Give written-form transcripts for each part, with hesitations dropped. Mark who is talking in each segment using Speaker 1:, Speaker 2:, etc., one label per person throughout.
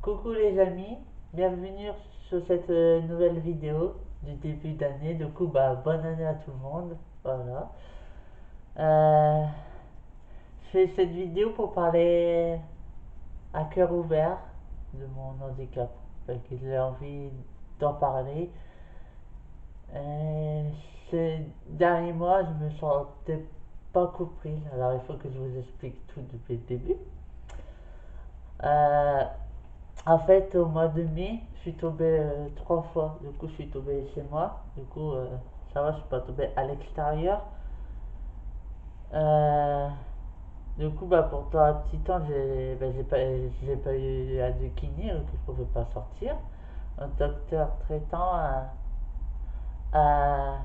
Speaker 1: Coucou les amis, bienvenue sur cette nouvelle vidéo du début d'année. Du coup, bonne année à tout le monde. Voilà. Euh, je fais cette vidéo pour parler à cœur ouvert de mon handicap. Fait que j'ai envie d'en parler. Euh, Ces derniers mois, je me sentais pas compris. Alors, il faut que je vous explique tout depuis le début. Euh, En fait, au mois de mai, je suis tombé 3 fois. Du coup, je suis tombé chez moi. Du coup, ça va, je suis pas tombé à l'extérieur. Euh, du coup, pendant un petit temps, j'ai pas eu à de kiné, donc je pouvais pas sortir. Un docteur traitant a-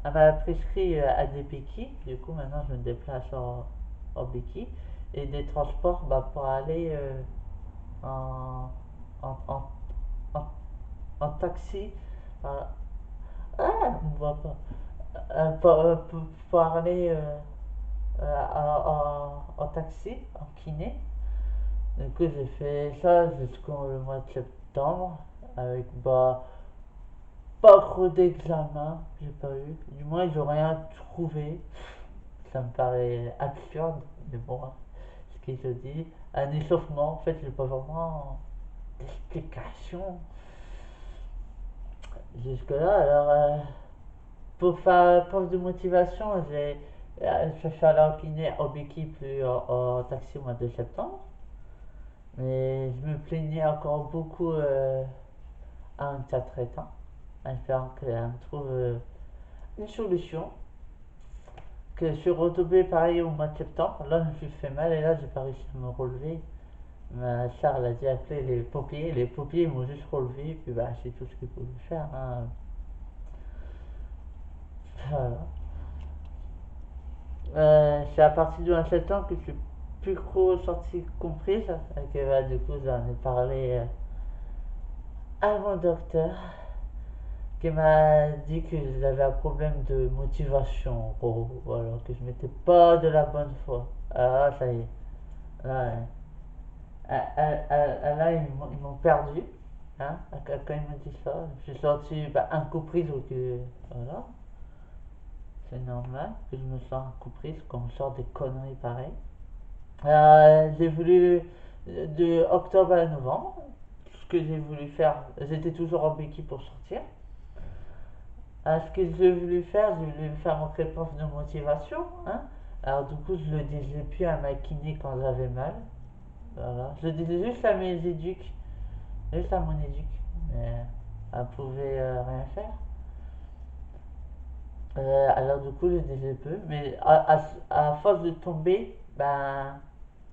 Speaker 1: m'a prescrit à des béquilles. Du coup, maintenant, je me déplace en béquille. Et des transports pour aller en, en, en, en, en taxi. Enfin, on ne voit pas. Pour aller en taxi, en kiné. Du coup, j'ai fait ça jusqu'au le mois de septembre. Avec pas trop d'examens, j'ai pas eu. Du moins, ils n'ont rien trouvé. Ça me paraît absurde, mais bon, ce qu'ils se dit. Un échauffement, en fait, j'ai pas vraiment d'explication jusque-là. Alors, pour faire preuve de motivation, je suis allé en kiné en béquille plus en taxi au mois de septembre. Mais je me plaignais encore beaucoup à un tas traitant, en espérant qu'elle me trouve une solution. Que je suis retombé pareil au mois de septembre. Là, je me suis fait mal et là, j'ai pas réussi à me relever. Ma soeur, elle a dû appeler les pompiers. Les pompiers, ils m'ont juste relevé. Puis, c'est tout ce qu'ils pouvaient faire, hein. Voilà. C'est à partir du 1 septembre que je suis plus trop sorti comprise. Et que du coup, j'en ai parlé à mon docteur qui m'a dit que j'avais un problème de motivation, en gros. Voilà, que je m'étais pas de la bonne foi. Ah, ça y est. Là, là ils m'ont perdu. Hein, quand ils m'ont dit ça, je suis sorti un coup prise. Voilà, c'est normal que je me sens un coup prise quand on sort des conneries pareilles. J'ai voulu de octobre à novembre. Ce que j'ai voulu faire, j'étais toujours en béquille pour sortir. Ce que j'ai voulu faire, j'ai voulu faire mon réponse de motivation. Hein. Alors du coup, je le disais plus à ma kiné quand j'avais mal. Voilà. Je le disais juste à mes éduques, juste à mon éduc. Mais elle pouvait rien faire. Alors du coup, je disais peu. Mais à force de tomber,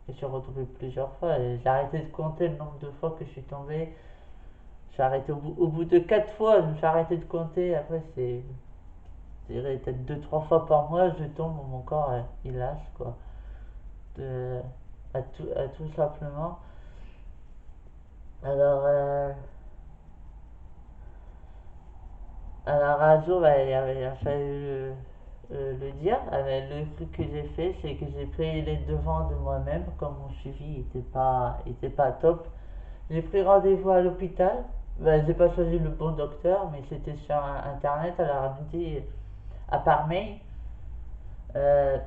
Speaker 1: je suis retombé plusieurs fois. Et j'ai arrêté de compter le nombre de fois que je suis tombé. J'ai arrêté au bout de 4 fois, je me suis arrêté de compter. Après, je dirais peut-être 2 3 fois par mois, je tombe, mon corps il lâche quoi. De, à tout simplement. Alors, alors un jour, il a fallu le dire. Le truc que j'ai fait, c'est que j'ai pris les devants de moi-même, comme mon suivi était pas top. J'ai pris rendez-vous à l'hôpital. J'ai pas choisi le bon docteur, mais c'était sur internet. Alors, elle me dit, à part mail, euh,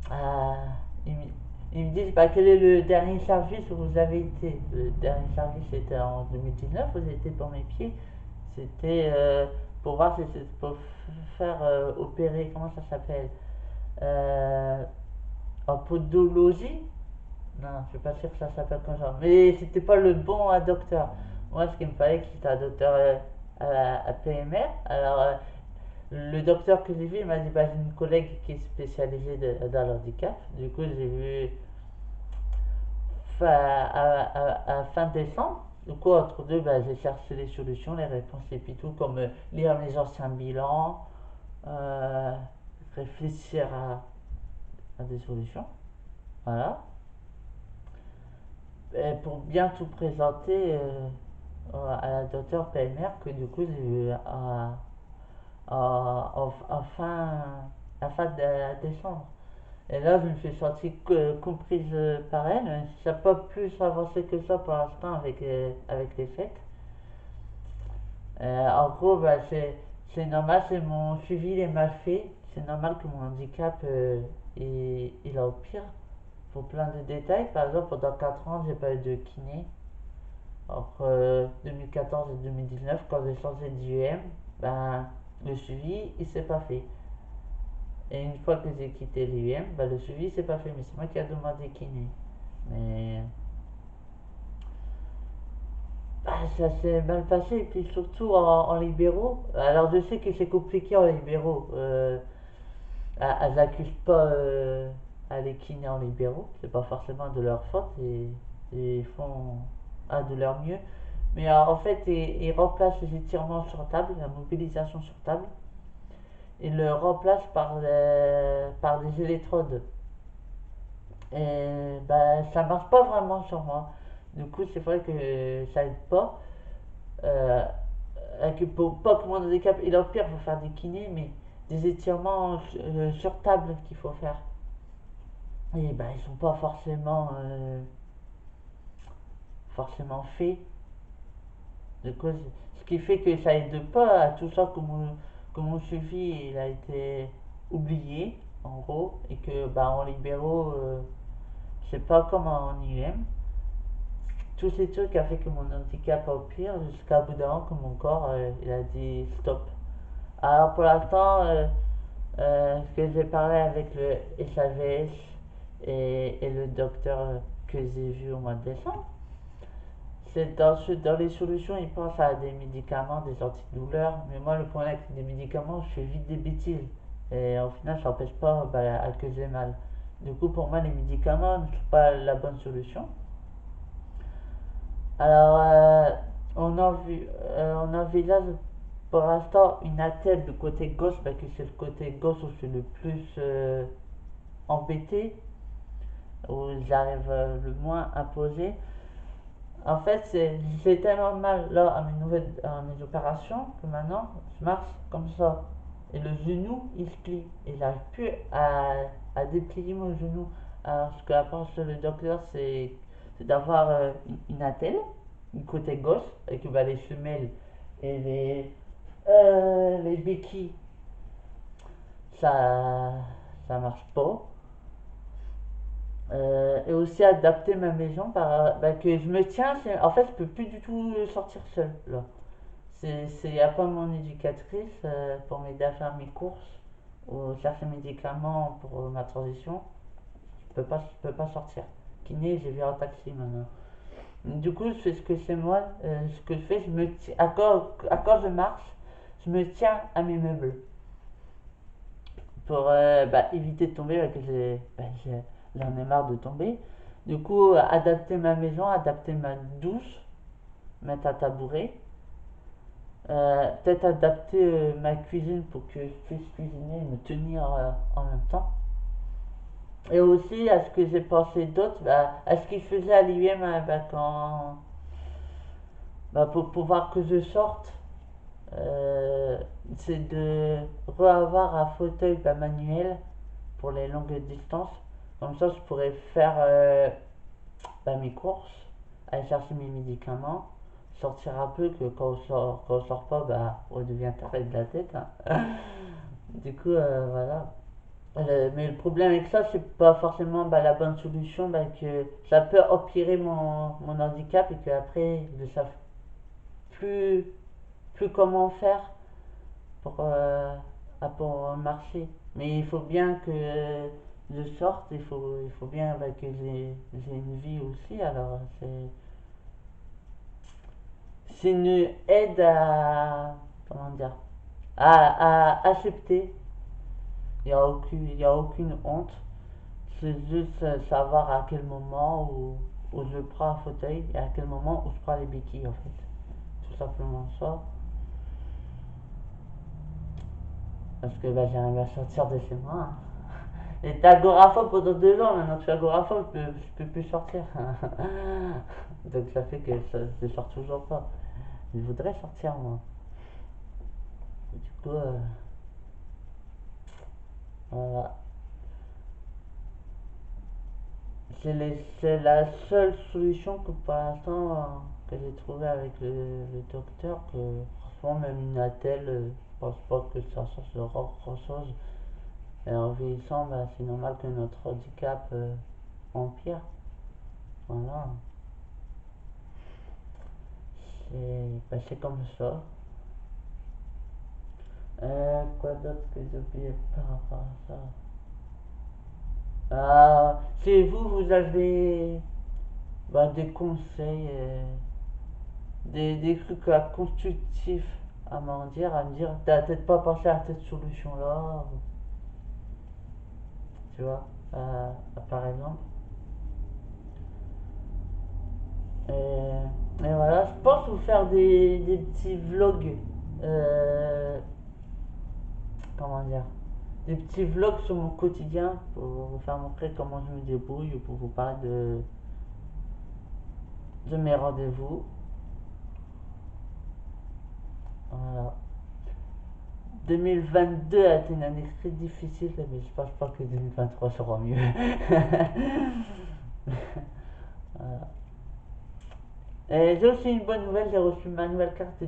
Speaker 1: Ah, ils me disent quel est le dernier service où vous avez été. Le dernier service c'était en 2019, vous avez été pour mes pieds. C'était pour voir si c'était pour faire opérer, comment ça s'appelle en podologie. Non, je suis pas sûr que ça s'appelle comme ça. Mais c'était pas le bon docteur. Moi, ce qu'il me fallait, c'était un docteur à PMR. Alors, le docteur que j'ai vu, il m'a dit j'ai une collègue qui est spécialisée dans l'handicap. Du coup, j'ai vu fin décembre. Du coup, entre deux, j'ai cherché les solutions, les réponses et puis tout, comme lire les anciens bilans, euh, réfléchir à des solutions. Voilà. Et pour bien tout présenter à la docteur PMR, que du coup, j'ai eu à fin de décembre. Et là, je me suis sentie comprise par elle. Ça n'a pas plus avancé que ça pour l'instant avec les fêtes. En gros, bah, c'est normal, c'est mon suivi, il est mal fait. C'est normal que mon handicap il empire pour plein de détails. Par exemple, pendant 4 ans, j'ai pas eu de kiné. Entre 2014 et 2019, quand j'ai changé d'IUM, ben, le suivi, il s'est pas fait. Et une fois que j'ai quitté l'IUM, ben, le suivi, il s'est pas fait. Mais c'est moi qui ai demandé kiné. Mais bah, ça s'est mal passé. Et puis surtout en libéraux. Alors je sais que c'est compliqué en libéraux. Elles n'accusent pas à les kinés en libéraux. C'est pas forcément de leur faute. Et ils font de leur mieux. Mais en fait, ils remplacent les étirements sur table, la mobilisation sur table, et le remplacent par des électrodes. Et ben, ça marche pas vraiment sur moi. Du coup, c'est vrai que ça aide pas. Euh, pour pas que mon handicap il empire, il faut faire des kinés, mais des étirements sur table qu'il faut faire. Et ben, ils sont pas forcément faits. Du coup, ce qui fait que ça aide pas à tout ça que mon suivi il a été oublié, en gros, et que bah, en libéraux, c'est pas comme en IUM. Tous ces trucs a fait que mon handicap empire jusqu'à bout d'un moment que mon corps il a dit stop. Alors pour l'instant, que j'ai parlé avec le SAVS et le docteur que j'ai vu au mois de décembre, c'est dans les solutions, ils pensent à des médicaments, des antidouleurs, mais moi le problème avec des médicaments, je fais vite des bêtises. Et au final, ça n'empêche pas que j'ai mal. Du coup, pour moi, les médicaments ne sont pas la bonne solution. Alors, on envisage pour l'instant une attelle du côté gauche, parce que c'est le côté gauche où je suis le plus embêté, où j'arrive le moins à poser. En fait, j'ai tellement mal là à mes opérations que maintenant, je marche comme ça. Et le genou, il se plie. Et j'arrive plus à déplier mon genou. Alors, ce que pense le docteur, c'est d'avoir une attelle, du côté gauche, avec bah, les semelles et les béquilles. Ça, ça marche pas. Et aussi adapter ma maison bah, que je me tiens. En fait, je peux plus du tout sortir seul là. C'est à pas mon éducatrice pour m'aider à faire mes courses ou chercher mes médicaments pour ma transition. Je peux pas sortir. Kiné, j'ai vu un taxi maintenant. Du coup, je fais ce que c'est moi. Ce que je fais, je me tiens, à quand je marche, je me tiens à mes meubles pour bah, éviter de tomber. J'en ai marre de tomber. Du coup, adapter ma maison, adapter ma douche, mettre un tabouret. Peut-être adapter ma cuisine pour que je puisse cuisiner et me tenir en même temps. Et aussi à ce que j'ai pensé d'autre, bah, à ce qu'ils faisaient à l'IUM pour pouvoir que je sorte, euh, c'est de reavoir un fauteuil manuel pour les longues distances. Comme ça, je pourrais faire mes courses, aller chercher mes médicaments, sortir un peu, que quand on sort pas, bah, on devient taré de la tête. Hein. Du coup, voilà. Mais le problème avec ça, c'est pas forcément la bonne solution, que ça peut empirer mon handicap et qu'après, ils ne savent plus, plus comment faire pour, pour marcher. Mais il faut bien que je sorte, il faut bien que j'ai une vie aussi. Alors, c'est une aide à, comment dire, à accepter. Il y a aucune honte. C'est juste savoir à quel moment où je prends un fauteuil et à quel moment où je prends les béquilles en fait. Tout simplement ça. Parce que j'arrive à sortir de chez moi. Hein. J'étais agoraphobe pendant 2 ans, maintenant que je suis agoraphobe, je peux plus sortir. Donc ça fait que je sors toujours pas. Je voudrais sortir moi. Et du coup, voilà. C'est la seule solution que pour l'instant que j'ai trouvé avec le docteur, que franchement même une attelle, je pense pas que ça change grand chose. Et en vieillissant, bah, c'est normal que notre handicap empire. Voilà, c'est comme ça. Quoi d'autre que j'ai oublié par rapport à ça? Ah, si vous avez bah, des conseils, des trucs constructifs à me dire, t'as peut-être pas pensé à cette solution-là, tu vois, par exemple. Et voilà, je pense vous faire des petits vlogs, euh, comment dire, des petits vlogs sur mon quotidien pour vous faire montrer comment je me débrouille ou pour vous parler de mes rendez-vous. Voilà. 2022 a été une année très difficile, mais je pense pas que 2023 sera mieux. Voilà. Et j'ai aussi une bonne nouvelle, j'ai reçu ma nouvelle carte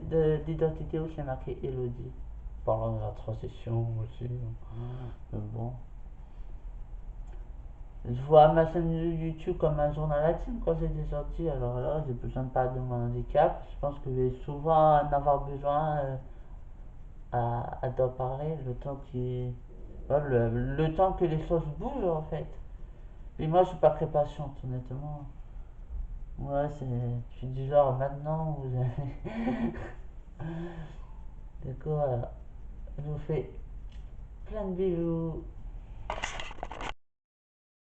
Speaker 1: d'identité où c'est marqué Elodie. Parlant de la transition aussi. Mais bon. Je vois ma chaîne YouTube comme un journal intime quand j'ai des sorties, alors là j'ai besoin de parler de mon handicap. Je pense que je vais souvent en avoir besoin à d'en parler le temps que les choses bougent en fait. Et moi je suis pas très patiente honnêtement. Ouais, je suis du genre maintenant vous avez. Du coup, voilà. Je vous fais plein de bisous.